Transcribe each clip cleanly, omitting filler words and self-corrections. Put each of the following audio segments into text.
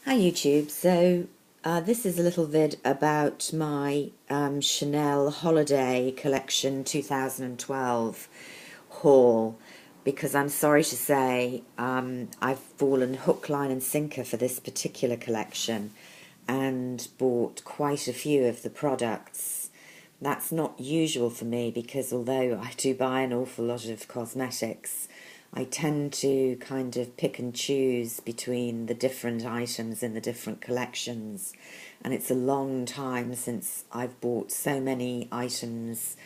Hi YouTube. This is a little vid about my Chanel Holiday Collection 2012 haul, because I'm sorry to say I've fallen hook, line and sinker for this particular collection and bought quite a few of the products. That's not usual for me because although I do buy an awful lot of cosmetics, I tend to kind of pick and choose between the different items in the different collections, and it's a long time since I've bought so many items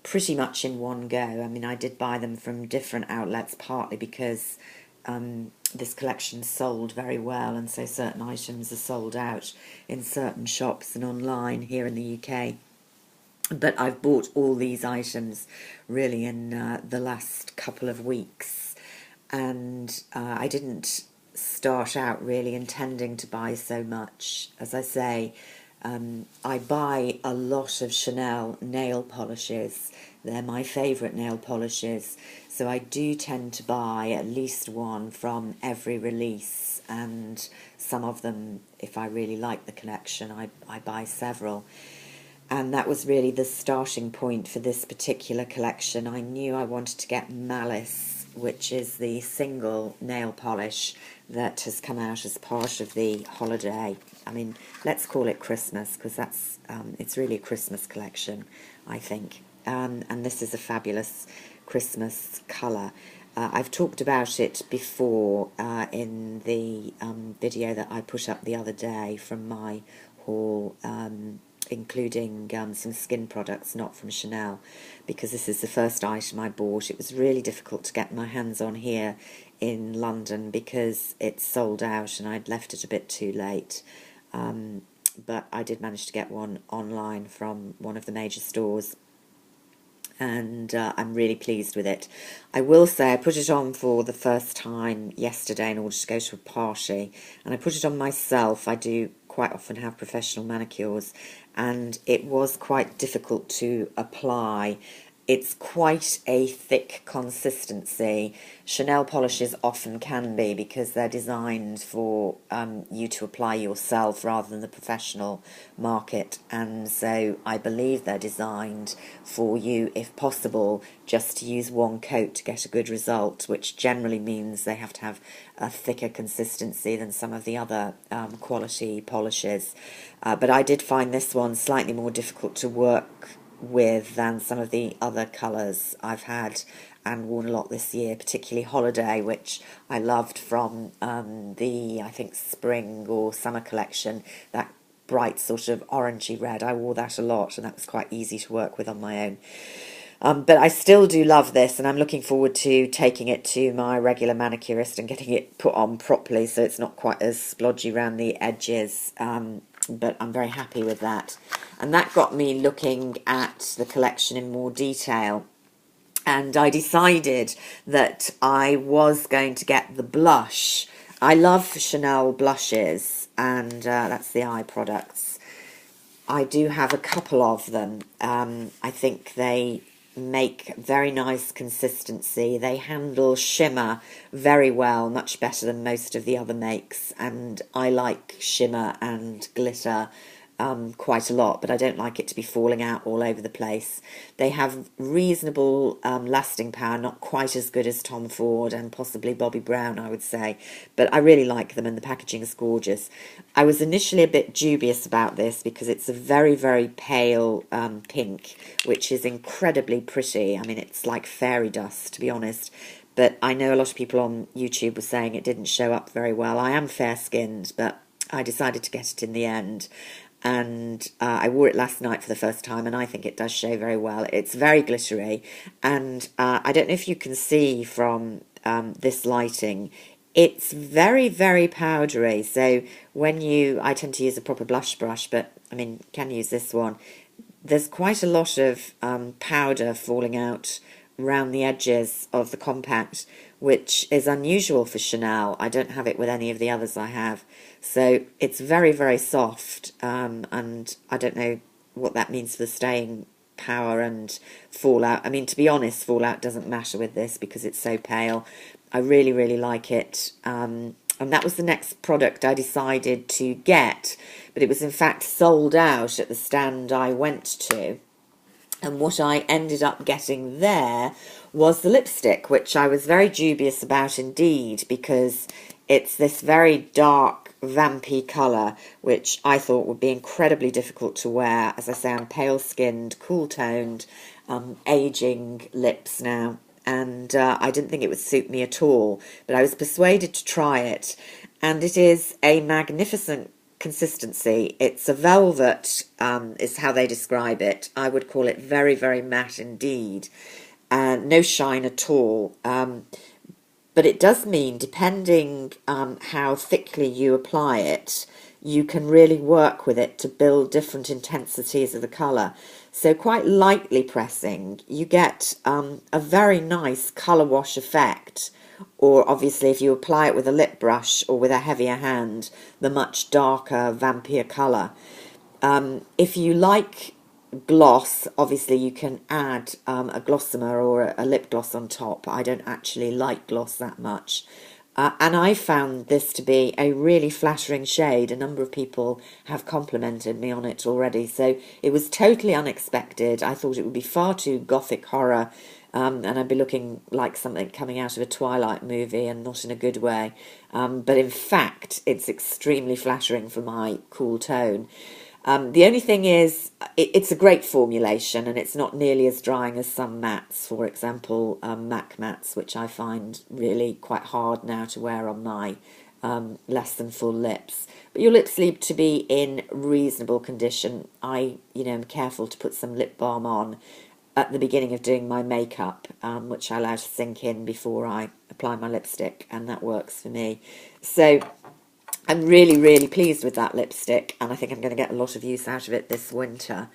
pretty much in one go. I mean, I did buy them from different outlets, partly because this collection sold very well, and so certain items are sold out in certain shops and online here in the UK. But I've bought all these items really in the last couple of weeks, and I didn't start out really intending to buy so much. As I say, I buy a lot of Chanel nail polishes. They're my favourite nail polishes, so I do tend to buy at least one from every release, and some of them, if I really like the collection, I buy several. And that was really the starting point for this particular collection. I knew I wanted to get Malice, which is the single nail polish that has come out as part of the holiday. I mean, let's call it Christmas, because it's really a Christmas collection, I think. And this is a fabulous Christmas colour. I've talked about it before in the video that I put up the other day from my haul, including some skin products, not from Chanel, because this is the first item I bought. It was really difficult to get my hands on here in London because it's sold out and I'd left it a bit too late. But I did manage to get one online from one of the major stores, and I'm really pleased with it. I will say I put it on for the first time yesterday in order to go to a party, and I put it on myself. I do quite often have professional manicures, and it was quite difficult to apply. It's quite a thick consistency. Chanel polishes often can be because they're designed for you to apply yourself rather than the professional market, and so I believe they're designed for you, if possible, just to use one coat to get a good result, which generally means they have to have a thicker consistency than some of the other quality polishes. But I did find this one slightly more difficult to work with than some of the other colours I've had and worn a lot this year, particularly Holiday, which I loved from I think spring or summer collection, that bright sort of orangey red. I wore that a lot, and that was quite easy to work with on my own. But I still do love this, and I'm looking forward to taking it to my regular manicurist and getting it put on properly so it's not quite as splodgy around the edges. But I'm very happy with that. And that got me looking at the collection in more detail. And I decided that I was going to get the blush. I love Chanel blushes, and that's the eye products. I do have a couple of them. I think they make very nice consistency. They handle shimmer very well, much better than most of the other makes, and I like shimmer and glitter quite a lot, but I don't like it to be falling out all over the place. They have reasonable lasting power, not quite as good as Tom Ford and possibly Bobbi Brown, I would say, but I really like them and the packaging is gorgeous. I was initially a bit dubious about this because it's a very, very pale pink, which is incredibly pretty. I mean, it's like fairy dust, to be honest. But I know a lot of people on YouTube were saying it didn't show up very well. I am fair-skinned, but I decided to get it in the end. And I wore it last night for the first time, and I think it does show very well. It's very glittery, and I don't know if you can see from this lighting, it's very, very powdery. So I tend to use a proper blush brush, but I mean, you can use this one. There's quite a lot of powder falling out around the edges of the compact, which is unusual for Chanel. I don't have it with any of the others I have. So it's very, very soft, and I don't know what that means for the staying power and fallout. I mean, to be honest, fallout doesn't matter with this because it's so pale. I really, really like it. And that was the next product I decided to get, but it was in fact sold out at the stand I went to. And what I ended up getting there was the lipstick, which I was very dubious about indeed, because it's this very dark, vampy colour, which I thought would be incredibly difficult to wear. As I say, I'm pale-skinned, cool-toned, ageing lips now, and I didn't think it would suit me at all, but I was persuaded to try it, and it is a magnificent consistency. It's a velvet, is how they describe it. I would call it very, very matte indeed. No shine at all. But it does mean, depending how thickly you apply it, you can really work with it to build different intensities of the colour. So quite lightly pressing, you get a very nice colour wash effect. Or obviously if you apply it with a lip brush or with a heavier hand, the much darker, vampier colour. If you like gloss, obviously you can add a glossomer or a lip gloss on top. I don't actually like gloss that much. And I found this to be a really flattering shade. A number of people have complimented me on it already. So it was totally unexpected. I thought it would be far too gothic horror, and I'd be looking like something coming out of a Twilight movie, and not in a good way. But in fact, it's extremely flattering for my cool tone. The only thing is, it's a great formulation, and it's not nearly as drying as some mattes, for example, MAC mattes, which I find really quite hard now to wear on my less than full lips. But your lips need to be in reasonable condition. I, am careful to put some lip balm on at the beginning of doing my makeup, which I allow to sink in before I apply my lipstick, and that works for me. So I'm really, really pleased with that lipstick, and I think I'm going to get a lot of use out of it this winter.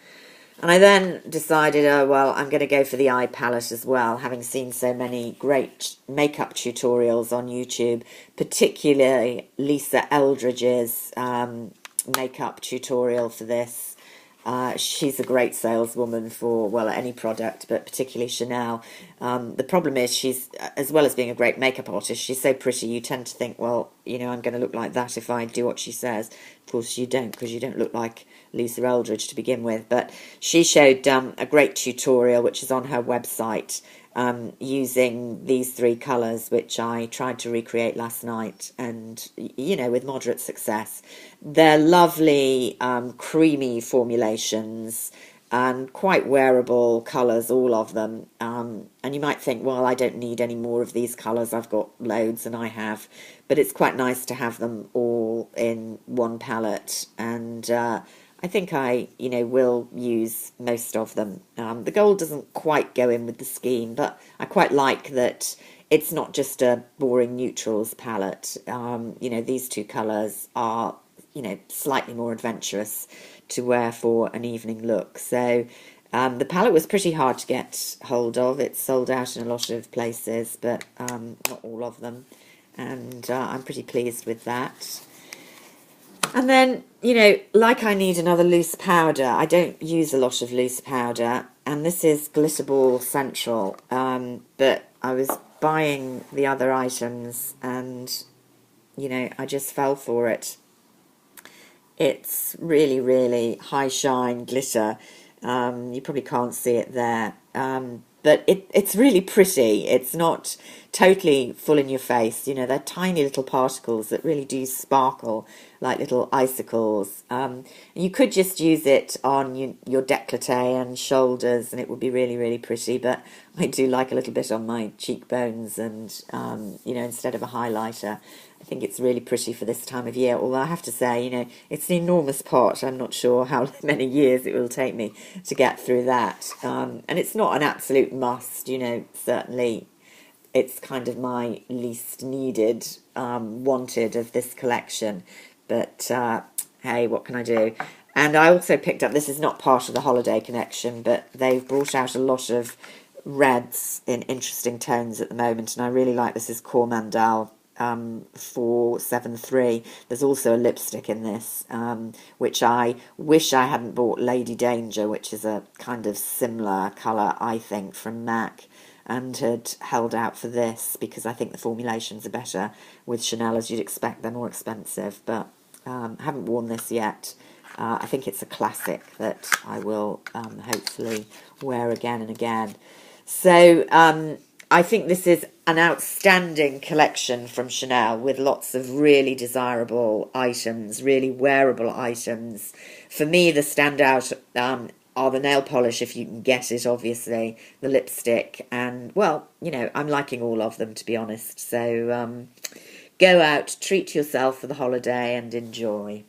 And I then decided, oh, well, I'm going to go for the eye palette as well, having seen so many great makeup tutorials on YouTube, particularly Lisa Eldridge's makeup tutorial for this. She's a great saleswoman for, well, any product, but particularly Chanel. The problem is she's, as well as being a great makeup artist, she's so pretty, you tend to think, well, I'm going to look like that if I do what she says. Of course you don't, because you don't look like Lisa Eldridge to begin with. But she showed a great tutorial, which is on her website, using these three colours, which I tried to recreate last night, and with moderate success. They're lovely, creamy formulations and quite wearable colours, all of them. And you might think, well, I don't need any more of these colours, I've got loads, and I have. But it's quite nice to have them all in one palette, and I think I, will use most of them. The gold doesn't quite go in with the scheme, but I quite like that it's not just a boring neutrals palette. These two colours are, slightly more adventurous to wear for an evening look. So the palette was pretty hard to get hold of. It's sold out in a lot of places, but not all of them. And I'm pretty pleased with that. And then, like I need another loose powder, I don't use a lot of loose powder, and this is Glitterball Central, but I was buying the other items, and, I just fell for it. It's really, really high shine glitter. You probably can't see it there, but it's really pretty. It's not totally full in your face. They're tiny little particles that really do sparkle like little icicles. You could just use it on your décolleté and shoulders, and it would be really, really pretty. But I do like a little bit on my cheekbones, and instead of a highlighter. I think it's really pretty for this time of year, although I have to say, it's an enormous pot. I'm not sure how many years it will take me to get through that. And it's not an absolute must, certainly it's kind of my least needed, wanted of this collection. But hey, what can I do? And I also picked up, this is not part of the holiday connection, but they've brought out a lot of reds in interesting tones at the moment, and I really like this is Cormandel 473. There's also a lipstick in this, which I wish I hadn't bought Lady Danger, which is a kind of similar colour, I think, from MAC. and had held out for this because I think the formulations are better with Chanel, as you'd expect. They're more expensive, but haven't worn this yet. I think it's a classic that I will hopefully wear again and again. So I think this is an outstanding collection from Chanel with lots of really desirable items, really wearable items. For me, the standout are the nail polish, if you can get it, obviously, the lipstick, and, well, you know, I'm liking all of them, to be honest. So go out, treat yourself for the holiday and enjoy.